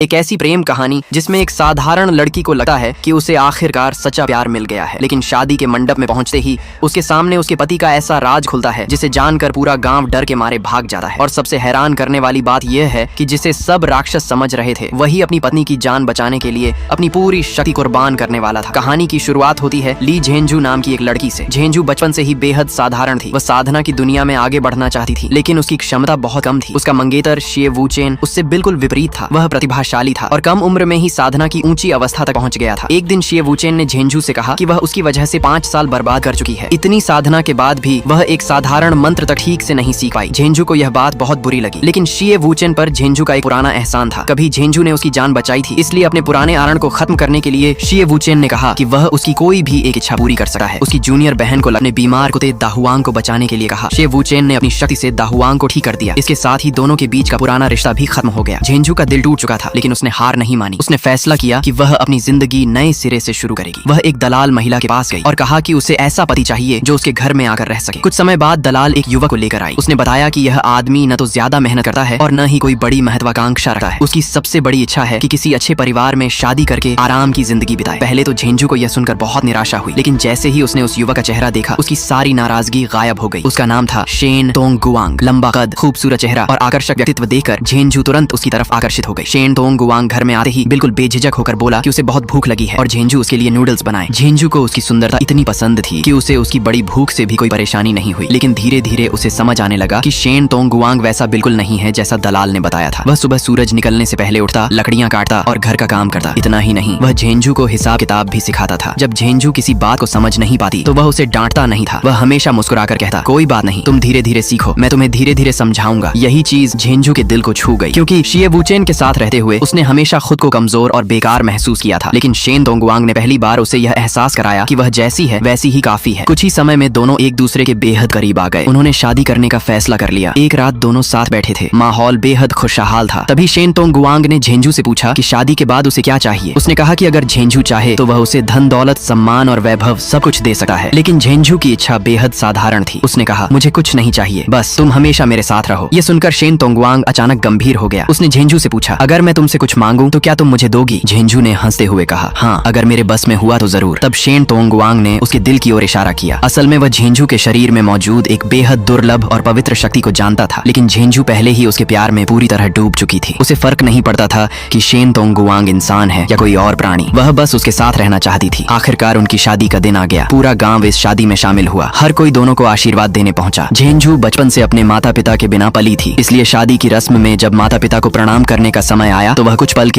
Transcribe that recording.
एक ऐसी प्रेम कहानी जिसमें एक साधारण लड़की को लगता है कि उसे आखिरकार सच्चा प्यार मिल गया है, लेकिन शादी के मंडप में पहुंचते ही उसके सामने उसके पति का ऐसा राज खुलता है जिसे जानकर पूरा गांव डर के मारे भाग जाता है। और सबसे हैरान करने वाली बात यह है कि जिसे सब राक्षस समझ रहे थे वही अपनी पत्नी की जान बचाने के लिए अपनी पूरी शक्ति कुर्बान करने वाला था। कहानी की शुरुआत होती है ली झेंझू नाम की एक लड़की से। झेंझू बचपन से ही बेहद साधारण थी। वह साधना की दुनिया में आगे बढ़ना चाहती थी, लेकिन उसकी क्षमता बहुत कम थी। उसका मंगेतर शिए वुचेन उससे बिल्कुल विपरीत था। वह प्रतिभाशाली था और कम उम्र में ही साधना की ऊंची अवस्था तक पहुंच गया था। एक दिन शिए वुचेन ने झेंझू से कहा कि वह उसकी वजह से 5 साल बर्बाद कर चुकी है। इतनी साधना के बाद भी वह एक साधारण मंत्र तक ठीक से नहीं सीख पाई। झेंझू को यह बात बहुत बुरी लगी, लेकिन शिए वुचेन पर झेंझू का एक पुराना एहसान था। कभी झेंझू ने उसकी जान बचाई थी, इसलिए अपने पुराने आरण को खत्म करने के लिए शिए वुचेन ने कहा कि वह उसकी कोई भी एक इच्छा पूरी कर सकता है। उसकी जूनियर बहन को अपने बीमार कुत्ते दाहुआंग को बचाने के लिए कहा। शिए वुचेन ने अपनी शक्ति से दाहुआंग को ठीक कर दिया। इसके साथ ही दोनों के बीच का पुराना रिश्ता भी खत्म हो गया। झेंझू का दिल टूट चुका था, लेकिन उसने हार नहीं मानी। उसने फैसला किया कि वह अपनी जिंदगी नए सिरे से शुरू करेगी। वह एक दलाल महिला के पास गई और कहा कि उसे ऐसा पति चाहिए जो उसके घर में आकर रह सके। कुछ समय बाद दलाल एक युवक को लेकर आई। उसने बताया कि यह आदमी न तो ज्यादा मेहनत करता है और न ही कोई बड़ी महत्वाकांक्षा रखता है। उसकी सबसे बड़ी इच्छा है कि किसी अच्छे परिवार में शादी करके आराम की जिंदगी बिताए। पहले तो झेंझू को यह सुनकर बहुत निराशा हुई, लेकिन जैसे ही उसने उस युवक का चेहरा देखा उसकी सारी नाराजगी गायब हो गई। उसका नाम था शेन तोंगगुआंग। लंबा कद, खूबसूरत चेहरा और आकर्षक व्यक्तित्व देखकर झेंझू तुरंत उसकी तरफ आकर्षित हो गई। शेन तोंगगुआंग घर में आते ही बिल्कुल बेझिझक होकर बोला कि उसे बहुत भूख लगी है और झेंझू उसके लिए नूडल्स बनाए। झेंझू को उसकी सुंदरता इतनी पसंद थी कि उसे उसकी बड़ी भूख से भी कोई परेशानी नहीं हुई, लेकिन धीरे धीरे उसे समझ आने लगा कि शेन तोंगगुआंग वैसा बिल्कुल नहीं है जैसा दलाल ने बताया था। वह सुबह सूरज निकलने से पहले उठता, लकड़ियां काटता और घर का काम करता। इतना ही नहीं, वह झेंझू को हिसाब किताब भी सिखाता था। जब झेंझू किसी बात को समझ नहीं पाती तो वह उसे डांटता नहीं था। वह हमेशा मुस्कुराकर कहता, कोई बात नहीं, तुम धीरे धीरे सीखो, मैं तुम्हें धीरे धीरे समझाऊंगा। यही चीज झेंझू के दिल को छू गई, क्योंकि शिए वुचेन के साथ रहते हुए उसने हमेशा खुद को कमजोर और बेकार महसूस किया था। लेकिन शेन तोंगगुआंग ने पहली बार उसे यह एहसास कराया कि वह जैसी है वैसी ही काफी है। कुछ ही समय में दोनों एक दूसरे के बेहद करीब आ गए। उन्होंने शादी करने का फैसला कर लिया। एक रात दोनों साथ बैठे थे। माहौल बेहद खुशहाल था। तभी शेन तोंगगुआंग ने झेंझू से पूछा कि शादी के बाद उसे क्या चाहिए। उसने कहा कि अगर झेंझू चाहे तो वह उसे धन दौलत, सम्मान और वैभव सब कुछ दे सकता है, लेकिन झेंझू की इच्छा बेहद साधारण थी। उसने कहा, मुझे कुछ नहीं चाहिए, बस तुम हमेशा मेरे साथ रहो। ये सुनकर शेन तोंगगुआंग अचानक गंभीर हो गया। उसने झेंझू से पूछा, अगर मैं तुमसे कुछ मांगूं तो क्या तुम मुझे दोगी? झेंझू ने हंसते हुए कहा, हाँ, अगर मेरे बस में हुआ तो जरूर। तब शेन तोंगगुआंग ने उसके दिल की ओर इशारा किया। असल में वह झेंझू के शरीर में मौजूद एक बेहद दुर्लभ और पवित्र शक्ति को जानता था, लेकिन झेंझू पहले ही उसके प्यार में पूरी तरह डूब चुकी थी। उसे फर्क नहीं पड़ता था कि शेन तोंगगुआंग इंसान है या कोई और प्राणी। वह बस उसके साथ रहना चाहती थी। आखिरकार उनकी शादी का दिन आ गया। पूरा गांव इस शादी में शामिल हुआ। हर कोई दोनों को आशीर्वाद देने पहुंचा। झेंझू बचपन से अपने माता पिता के बिना पली थी, इसलिए शादी की रस्म में जब माता पिता को प्रणाम करने का समय आया तो वह कुछ पल के